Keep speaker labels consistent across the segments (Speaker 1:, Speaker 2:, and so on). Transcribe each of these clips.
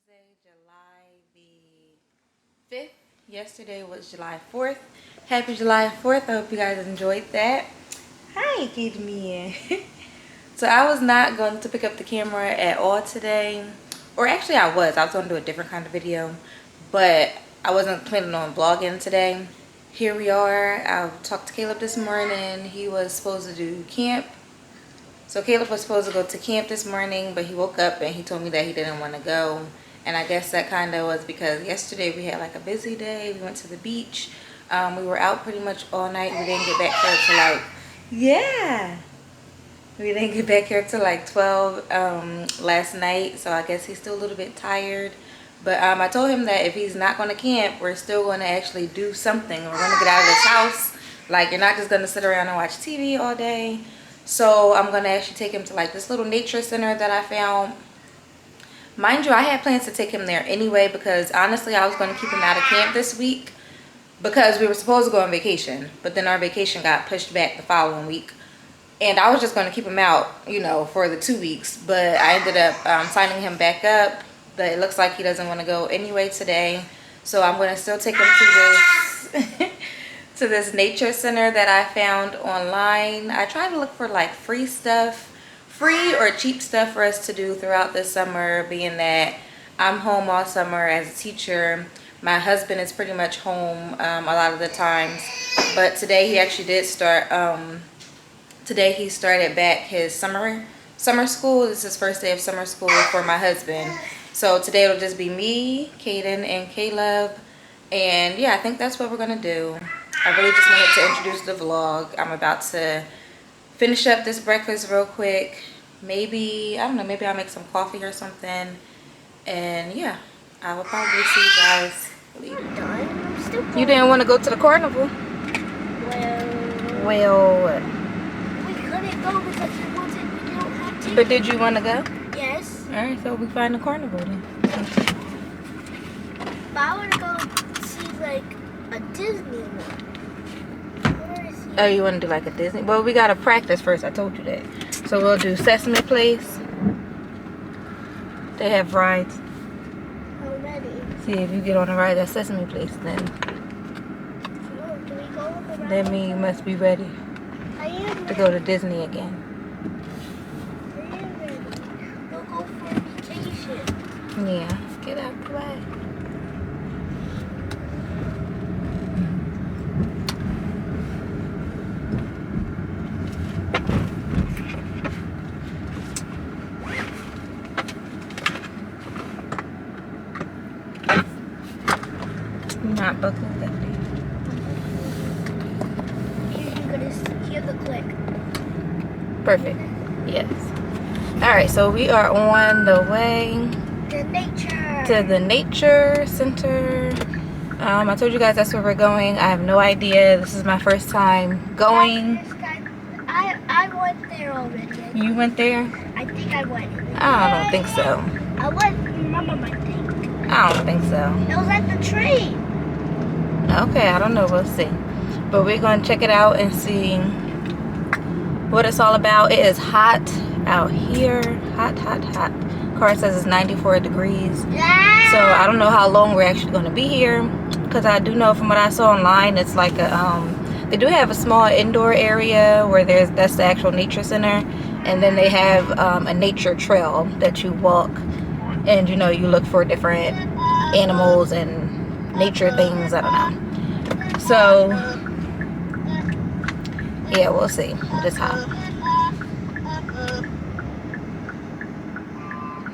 Speaker 1: Wednesday, July the 5th. Yesterday was July 4th. Happy July 4th. I hope you guys enjoyed that. Hi, Kid Me. So I was not going to pick up the camera at all today. Or actually I was. I was going to do a different kind of video. But I wasn't planning on vlogging today. Here we are. I talked to Caleb this morning. He was supposed to do camp. So Caleb was supposed to go to camp this morning, but he woke up and he told me that he didn't want to go. And I guess that kind of was because yesterday we had like a busy day. We went to the beach. We were out pretty much all night. We didn't get back here till like, yeah. We didn't get back here till like 12 last night. So I guess he's still a little bit tired. But I told him that if he's not going to camp, we're still going to actually do something. We're going to get out of this house. Like, you're not just going to sit around and watch TV all day. So I'm going to actually take him to like this little nature center that I found. Mind you, I had plans to take him there anyway because honestly I was going to keep him out of camp this week because we were supposed to go on vacation. But then our vacation got pushed back the following week. And I was just going to keep him out, you know, for the 2 weeks. But I ended up signing him back up. But it looks like he doesn't want to go anyway today. So I'm going to still take him to this... to this nature center that I found online. I tried to look for like free or cheap stuff for us to do throughout the summer, being that I'm home all summer as a teacher. My husband is pretty much home a lot of the times, but today he actually did start, today he started back his summer school. This is his first day of summer school for my husband. So today it'll just be me, Kaden, and Caleb. And yeah, I think that's what we're gonna do. I really just wanted to introduce the vlog. I'm about to finish up this breakfast real quick. Maybe, I don't know, maybe I'll make some coffee or something. And yeah, I will probably see you guys later.
Speaker 2: I'm still going.
Speaker 1: You didn't want to go to the carnival? Well.
Speaker 2: We couldn't go because we don't have to.
Speaker 1: But did you want to go?
Speaker 2: Yes.
Speaker 1: Alright, so we find the carnival then.
Speaker 2: But I want to go see like a Disney one.
Speaker 1: Oh, you want to do like a Disney? Well, we got to practice first. I told you that. So we'll do Sesame Place. They have rides.
Speaker 2: Already.
Speaker 1: See, if you get on the ride at Sesame Place, then
Speaker 2: Do we go on the ride?
Speaker 1: that means you must be ready
Speaker 2: I am
Speaker 1: to go to Disney again.
Speaker 2: I am ready. We'll go for vacation.
Speaker 1: Yeah, get out the way. Not buckling that thing.
Speaker 2: You're gonna hear the click.
Speaker 1: Perfect. Yes. Alright, so we are on the way to the nature center. I told you guys that's where we're going. I have no idea. This is my first time going.
Speaker 2: I went there already.
Speaker 1: You went there?
Speaker 2: I think I went.
Speaker 1: I don't think so.
Speaker 2: I went. Mama might think.
Speaker 1: I don't think so.
Speaker 2: It was at the train.
Speaker 1: Okay, I don't know. We'll see. But we're going to check it out and see what it's all about. It is hot out here. Hot, hot, hot. Car says it's 94 degrees.
Speaker 2: Yeah.
Speaker 1: So I don't know how long we're actually going to be here. Because I do know from what I saw online, it's like a, they do have a small indoor area where that's the actual nature center. And then they have a nature trail that you walk. And, you know, you look for different animals and nature things. I don't know. So yeah, we'll see. It's hot.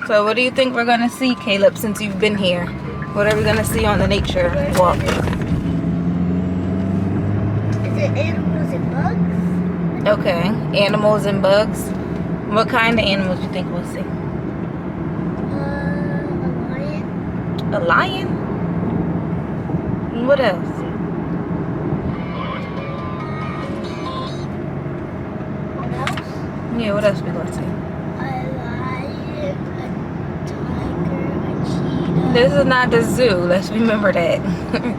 Speaker 1: So what do you think we're gonna see, Caleb, since you've been here? What are we gonna see on the nature walk?
Speaker 2: Is it animals and bugs?
Speaker 1: Okay, animals and bugs. What kind of animals do you think we'll see?
Speaker 2: A lion.
Speaker 1: A lion? And what else?
Speaker 2: What else?
Speaker 1: Yeah, what else we gonna see?
Speaker 2: A lion, a tiger, a cheetah.
Speaker 1: This is not the zoo. Let's remember that.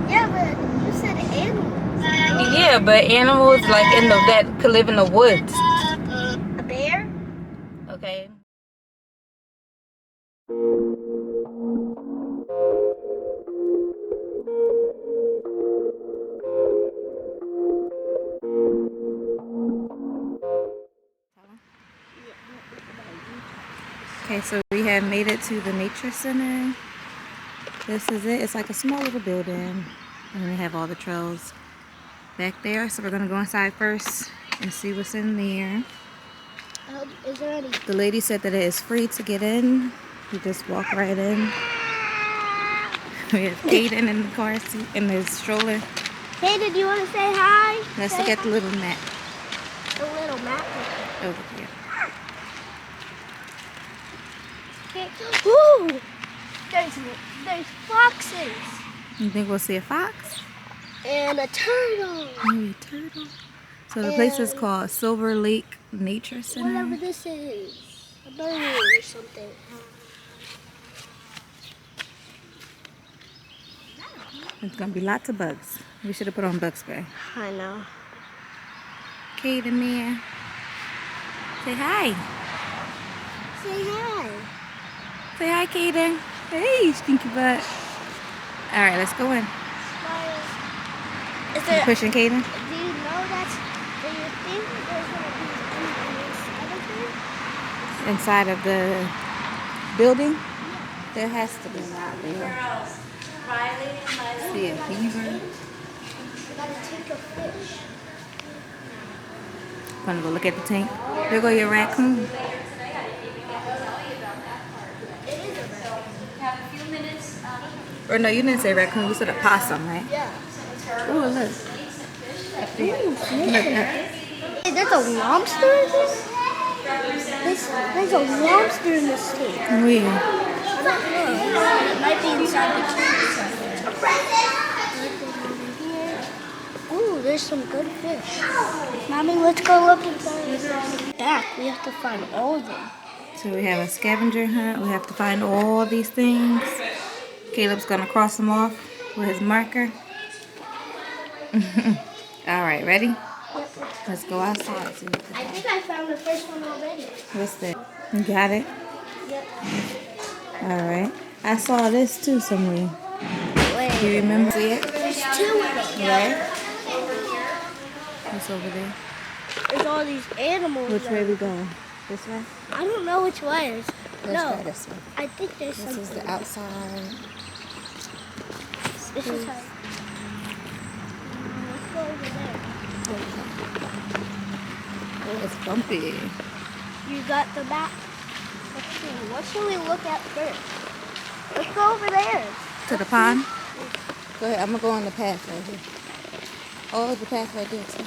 Speaker 2: Yeah, but you said animals.
Speaker 1: Yeah, but animals like that could live in the woods.
Speaker 2: A bear?
Speaker 1: Okay. Okay, so we have made it to the nature center. This is it. It's like a small little building. And we have all the trails back there. So we're going to go inside first and see what's in there.
Speaker 2: Is there any?
Speaker 1: The lady said that it is free to get in. You just walk right in. We have Kaden in the car seat, in his stroller.
Speaker 2: Kaden, do you want to say hi?
Speaker 1: Let's
Speaker 2: say
Speaker 1: look at
Speaker 2: hi.
Speaker 1: the little map
Speaker 2: The little map.
Speaker 1: over here.
Speaker 2: Okay. Ooh! There's foxes.
Speaker 1: You think we'll see a fox?
Speaker 2: And a turtle.
Speaker 1: Maybe a turtle. So the place is called Silver Lake Nature Center.
Speaker 2: Whatever this is. A bird or something.
Speaker 1: There's gonna be lots of bugs. We should have put on bug spray.
Speaker 2: I know.
Speaker 1: Kaden, man. Say hi.
Speaker 2: Say hi.
Speaker 1: Say hi, Kaden. Hey, stinky butt. All right, let's go in.
Speaker 2: Smile. Is
Speaker 1: You
Speaker 2: there,
Speaker 1: pushing Kaden?
Speaker 2: do you know that's, do you think there's going to be anything
Speaker 1: Inside of the building? There has to be not there. See a beaver.
Speaker 2: We gotta take a fish.
Speaker 1: Gonna go look at the tank. There go your raccoon.
Speaker 2: It is a raccoon.
Speaker 1: Or no, you didn't say raccoon. You said a possum, right?
Speaker 2: Yeah.
Speaker 1: Oh, look. Up there. Look up.
Speaker 2: Hey, there's a lobster in this? There's a lobster in this tank.
Speaker 1: Where?
Speaker 2: I don't know. It might be inside the tank. Ooh, there's some good fish. Mommy, let's go look inside. Back, we have to find all of them.
Speaker 1: So we have a scavenger hunt. We have to find all these things. Caleb's gonna cross them off with his marker. All right, ready?
Speaker 2: Yep.
Speaker 1: Let's go outside.
Speaker 2: I think I found the first one already.
Speaker 1: What's that? You got it?
Speaker 2: Yep.
Speaker 1: All right. I saw this too somewhere.
Speaker 2: Wait.
Speaker 1: You remember see it?
Speaker 2: There's two of them.
Speaker 1: Right? What's over there?
Speaker 2: There's all these animals.
Speaker 1: Which way we going? This way?
Speaker 2: I don't know which way.
Speaker 1: Let's
Speaker 2: No.
Speaker 1: try this way.
Speaker 2: I think there's
Speaker 1: This
Speaker 2: something.
Speaker 1: is the outside.
Speaker 2: This is how. Let's go over there.
Speaker 1: Oh, it's bumpy.
Speaker 2: You got the map? Let's see. What should we look at first? Let's go over there.
Speaker 1: To the pond? Go ahead. I'm going to go on the path right here. Oh, the path right there. Too.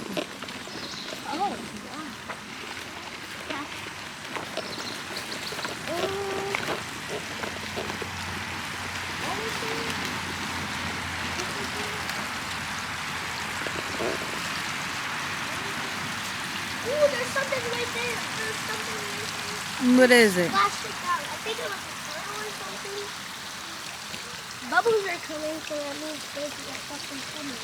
Speaker 2: Oh, wow. Ooh, there's something right there. There's something right there.
Speaker 1: What is it?
Speaker 2: Plastic out. I think it was a turtle or something. Bubbles are coming, so that means there's something coming.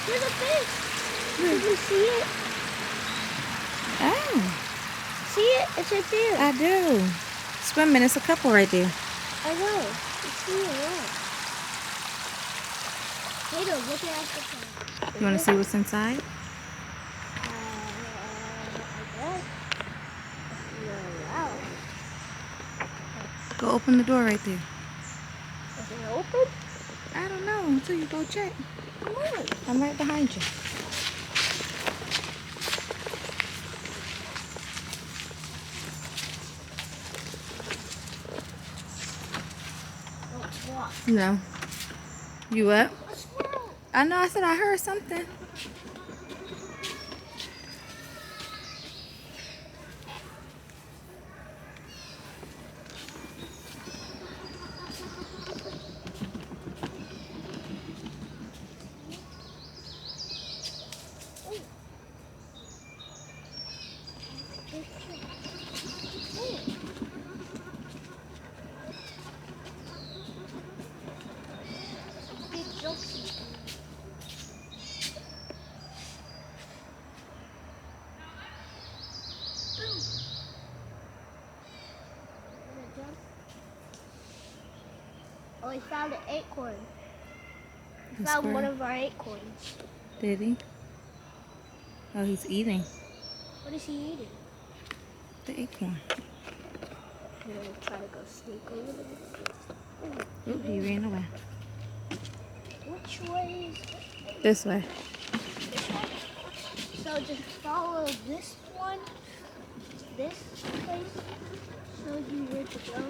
Speaker 2: There's a fish. Did you see it?
Speaker 1: Oh,
Speaker 2: See it? It's right there.
Speaker 1: I do. Swimming. It's a couple right there.
Speaker 2: I know. It's see it. Yeah. Tato, look at the
Speaker 1: You want to see what's inside?
Speaker 2: I guess. Wow.
Speaker 1: Go open the door right there.
Speaker 2: Is it open?
Speaker 1: I don't know until you go check.
Speaker 2: Come on.
Speaker 1: I'm right behind you.
Speaker 2: Let's walk.
Speaker 1: No. You up?
Speaker 2: A squirrel.
Speaker 1: I know. I said I heard something.
Speaker 2: Big jokes. Oh, we found an acorn. We
Speaker 1: A
Speaker 2: found one
Speaker 1: squirrel.
Speaker 2: of our acorns.
Speaker 1: Did he? Oh, he's eating.
Speaker 2: What is he eating?
Speaker 1: The acorn.
Speaker 2: I'm gonna try to go sneak over there.
Speaker 1: Ooh, he ran away.
Speaker 2: Which way is
Speaker 1: This way.
Speaker 2: this way? So just follow this one, this place, show you where to go.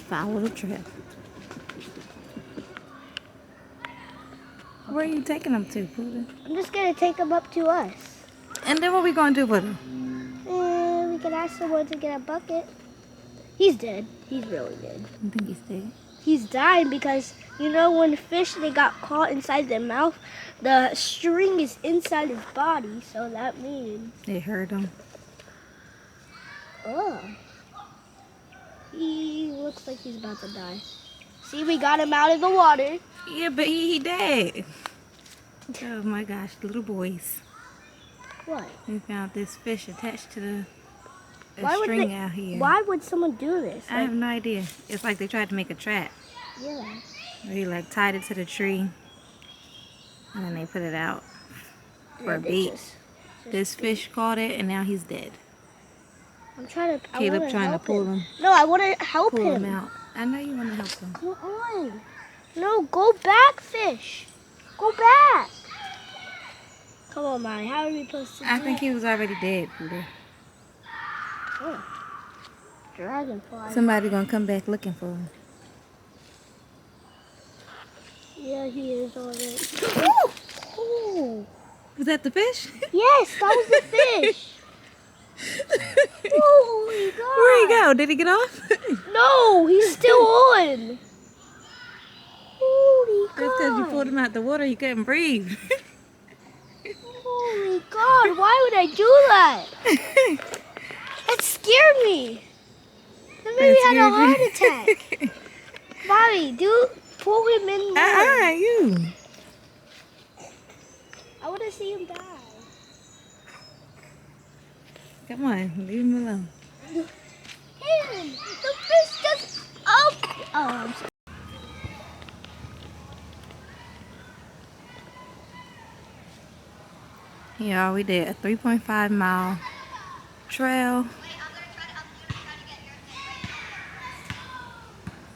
Speaker 1: Follow the trail. Where are you taking them to, Poodle?
Speaker 2: I'm just gonna take him up to us.
Speaker 1: And then what we gonna do with him?
Speaker 2: And we can ask someone to get a bucket. He's dead. He's really dead.
Speaker 1: You think he's dead?
Speaker 2: He's dying because, you know, when fish, they got caught inside their mouth, the string is inside his body, so that means...
Speaker 1: They hurt him.
Speaker 2: Oh. He looks like he's about to die. See, we got him out of the water.
Speaker 1: Yeah, but he dead. Oh my gosh, little boys.
Speaker 2: What?
Speaker 1: We found this fish attached to the
Speaker 2: Why would
Speaker 1: string
Speaker 2: they-
Speaker 1: out here.
Speaker 2: Why would someone do this?
Speaker 1: I have no idea. It's like they tried to make a trap.
Speaker 2: Yeah.
Speaker 1: Where he like tied it to the tree. And then they put it out for a
Speaker 2: they
Speaker 1: bait.
Speaker 2: just-
Speaker 1: This fish caught it and now he's dead.
Speaker 2: I'm trying to...
Speaker 1: Caleb trying to pull him.
Speaker 2: No, I want to help
Speaker 1: Pull him
Speaker 2: him.
Speaker 1: out. I know you want to help him.
Speaker 2: Come on. No, go back, fish. Go back. Come on, Mommy. How are we supposed to do
Speaker 1: I think he was already dead, Peter.
Speaker 2: Oh. Dragonfly.
Speaker 1: Somebody gonna come back looking for him.
Speaker 2: Yeah, he is already. Oh.
Speaker 1: Was that the fish?
Speaker 2: Yes, that was the fish. Holy God.
Speaker 1: Where'd he go? Did he get off?
Speaker 2: No, he's still on. Holy God.
Speaker 1: That's because you pulled him out the water. He couldn't breathe.
Speaker 2: Holy God, why would I do that? That scared me. That made me have a heart attack. Mommy, pull him in more.
Speaker 1: You.
Speaker 2: I want to see him die.
Speaker 1: Come on, leave him alone.
Speaker 2: Him! The fish just... Oh, I'm sorry.
Speaker 1: Yeah, we did a 3.5 mile trail.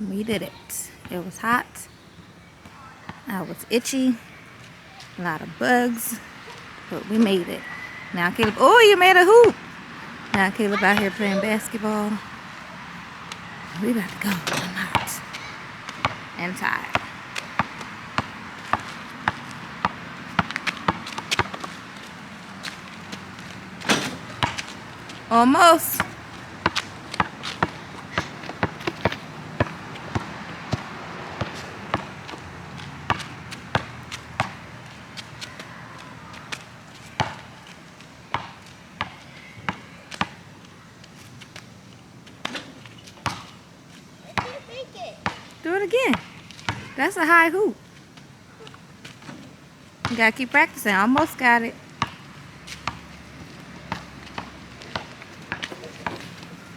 Speaker 1: We did it. It was hot. I was itchy. A lot of bugs. But we made it. Now Caleb, oh, you made a hoop. Now Caleb out here playing basketball. We about to go. I'm hot and tired. Almost. Do it again. That's a high hoop. You gotta keep practicing. Almost got it.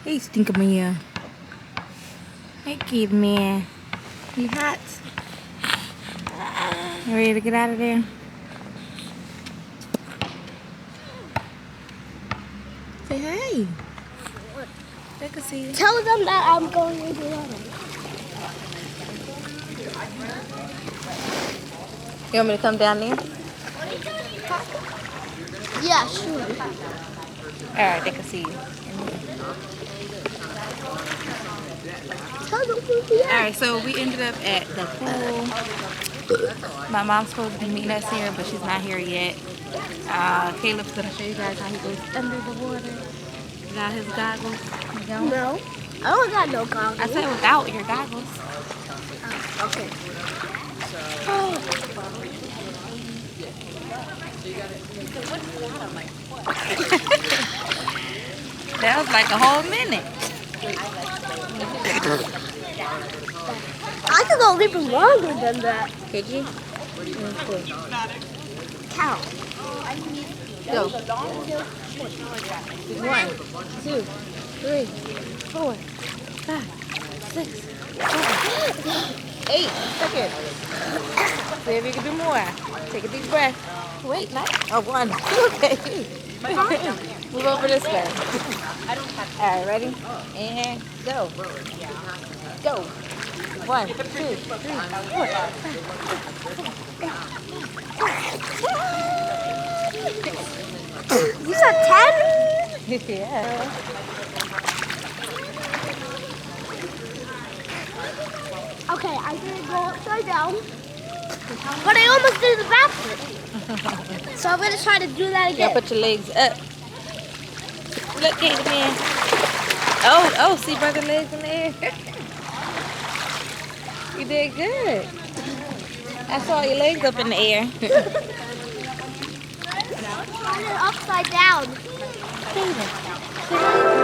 Speaker 1: Hey, stinker man. Hey, kid man. You hot? You ready to get out of there? Say hey. They can see you.
Speaker 2: Tell them that I'm going with the water.
Speaker 1: You want me to come down there?
Speaker 2: Yeah, sure.
Speaker 1: Alright, they can see you.
Speaker 2: Tell them who we are.
Speaker 1: Alright, so we ended up at the pool. My mom's supposed to be meeting us here, but she's not here yet. Caleb's gonna show you guys how he goes under the water without his goggles. You don't?
Speaker 2: No. I don't got no goggles.
Speaker 1: I said without your goggles.
Speaker 2: Okay.
Speaker 1: That was like a whole minute.
Speaker 2: I could go even longer than that.
Speaker 1: Could you?
Speaker 2: Count.
Speaker 1: Go. 1, 2, 3, 4, 5, 6, 7, 8 seconds. See if you can do more. Take a deep breath. Wait, not. Oh, 1. Okay. Move over this way. Alright, ready? And go. Go. 1, 2, 3, 4.
Speaker 2: You said 10?
Speaker 1: Yeah.
Speaker 2: Okay, I didn't go upside down, but I almost did the backflip. So I'm gonna try to do that
Speaker 1: You
Speaker 2: again.
Speaker 1: gotta put your legs up. Look, Katie man. Oh, see brother legs in the air. You did good. I saw your legs up in the air.
Speaker 2: Try it upside down.
Speaker 1: Katie.